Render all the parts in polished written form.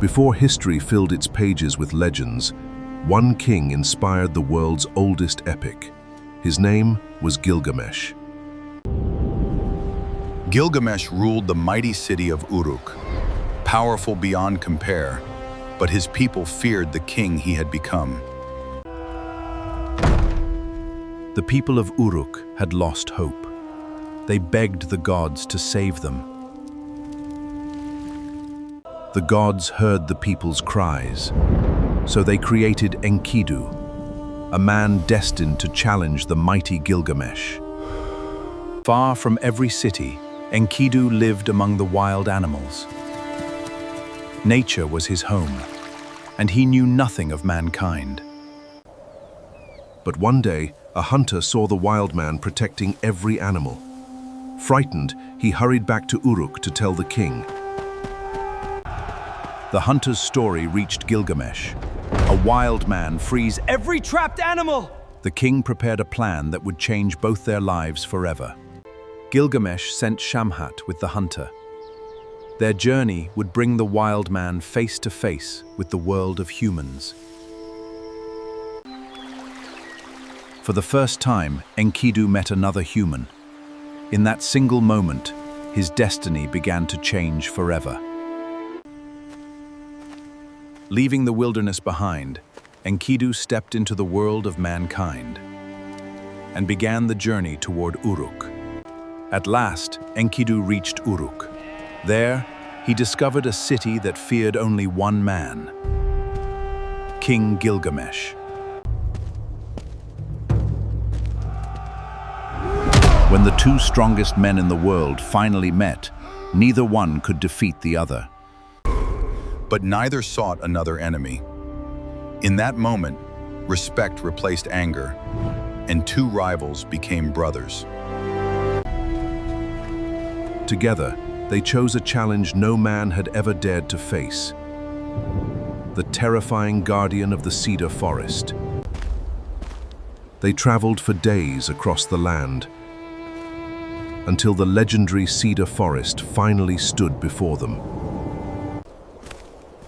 Before history filled its pages with legends, one king inspired the world's oldest epic. His name was Gilgamesh. Gilgamesh ruled the mighty city of Uruk, powerful beyond compare, but his people feared the king he had become. The people of Uruk had lost hope. They begged the gods to save them. The gods heard the people's cries, so they created Enkidu, a man destined to challenge the mighty Gilgamesh. Far from every city, Enkidu lived among the wild animals. Nature was his home, and he knew nothing of mankind. But one day, a hunter saw the wild man protecting every animal. Frightened, he hurried back to Uruk to tell the king. The hunter's story reached Gilgamesh. A wild man frees every trapped animal! The king prepared a plan that would change both their lives forever. Gilgamesh sent Shamhat with the hunter. Their journey would bring the wild man face to face with the world of humans. For the first time, Enkidu met another human. In that single moment, his destiny began to change forever. Leaving the wilderness behind, Enkidu stepped into the world of mankind and began the journey toward Uruk. At last, Enkidu reached Uruk. There, he discovered a city that feared only one man, King Gilgamesh. When the two strongest men in the world finally met, neither one could defeat the other. But neither sought another enemy. In that moment, respect replaced anger, and two rivals became brothers. Together, they chose a challenge no man had ever dared to face: the terrifying guardian of the cedar forest. They traveled for days across the land, until the legendary cedar forest finally stood before them.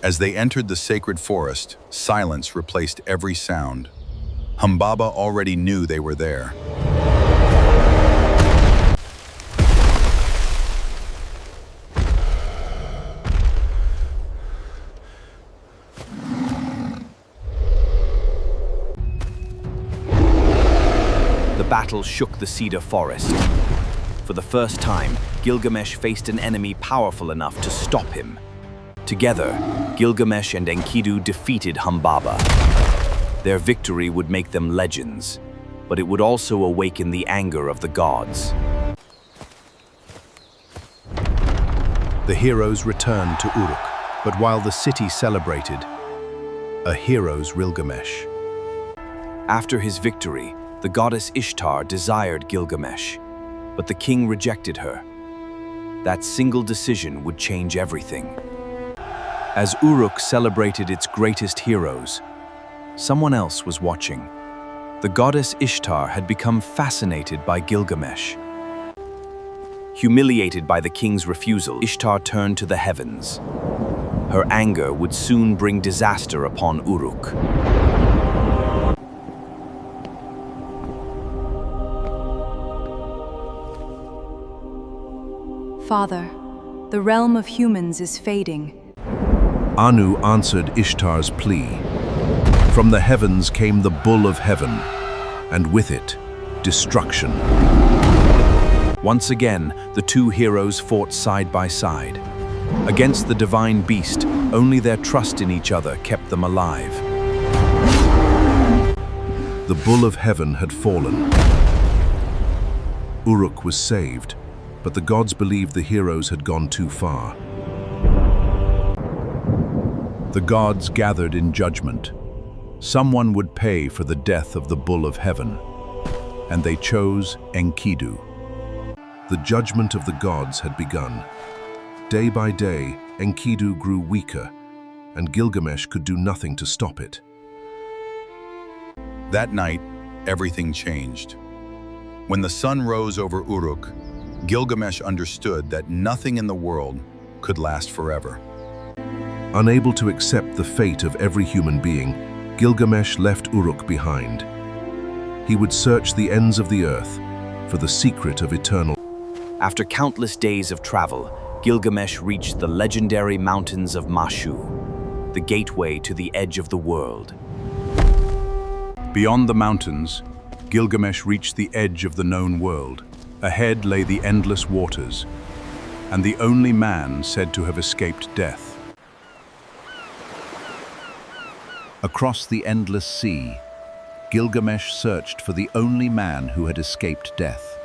As they entered the sacred forest, silence replaced every sound. Humbaba already knew they were there. The battle shook the cedar forest. For the first time, Gilgamesh faced an enemy powerful enough to stop him. Together, Gilgamesh and Enkidu defeated Humbaba. Their victory would make them legends, but it would also awaken the anger of the gods. The heroes returned to Uruk, but while the city celebrated, a hero's Gilgamesh. After his victory, the goddess Ishtar desired Gilgamesh, but the king rejected her. That single decision would change everything. As Uruk celebrated its greatest heroes, someone else was watching. The goddess Ishtar had become fascinated by Gilgamesh. Humiliated by the king's refusal, Ishtar turned to the heavens. Her anger would soon bring disaster upon Uruk. Father, the realm of humans is fading. Anu answered Ishtar's plea. From the heavens came the bull of heaven, and with it, destruction. Once again, the two heroes fought side by side. Against the divine beast, only their trust in each other kept them alive. The bull of heaven had fallen. Uruk was saved, but the gods believed the heroes had gone too far. The gods gathered in judgment. Someone would pay for the death of the bull of heaven, and they chose Enkidu. The judgment of the gods had begun. Day by day, Enkidu grew weaker, and Gilgamesh could do nothing to stop it. That night, everything changed. When the sun rose over Uruk, Gilgamesh understood that nothing in the world could last forever. Unable to accept the fate of every human being, Gilgamesh left Uruk behind. He would search the ends of the earth for the secret of eternal. After countless days of travel, Gilgamesh reached the legendary mountains of Mashu, the gateway to the edge of the world. Beyond the mountains, Gilgamesh reached the edge of the known world. Ahead lay the endless waters, and the only man said to have escaped death. Across the endless sea, Gilgamesh searched for the only man who had escaped death.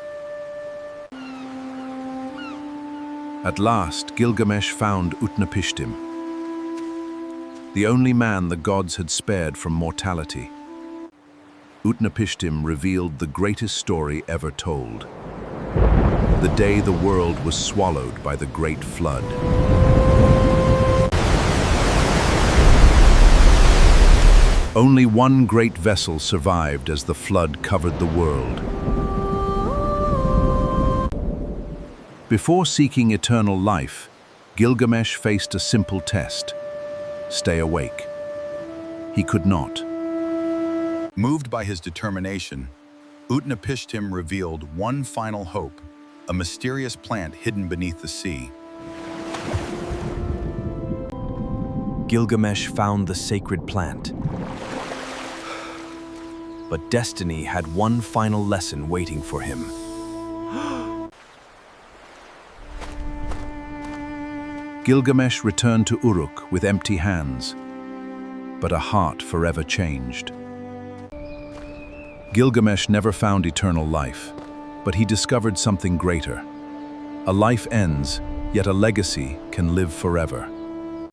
At last, Gilgamesh found Utnapishtim, the only man the gods had spared from mortality. Utnapishtim revealed the greatest story ever told, the day the world was swallowed by the Great Flood. Only one great vessel survived as the flood covered the world. Before seeking eternal life, Gilgamesh faced a simple test: stay awake. He could not. Moved by his determination, Utnapishtim revealed one final hope, a mysterious plant hidden beneath the sea. Gilgamesh found the sacred plant. But destiny had one final lesson waiting for him. Gilgamesh returned to Uruk with empty hands, but a heart forever changed. Gilgamesh never found eternal life, but he discovered something greater. A life ends, yet a legacy can live forever.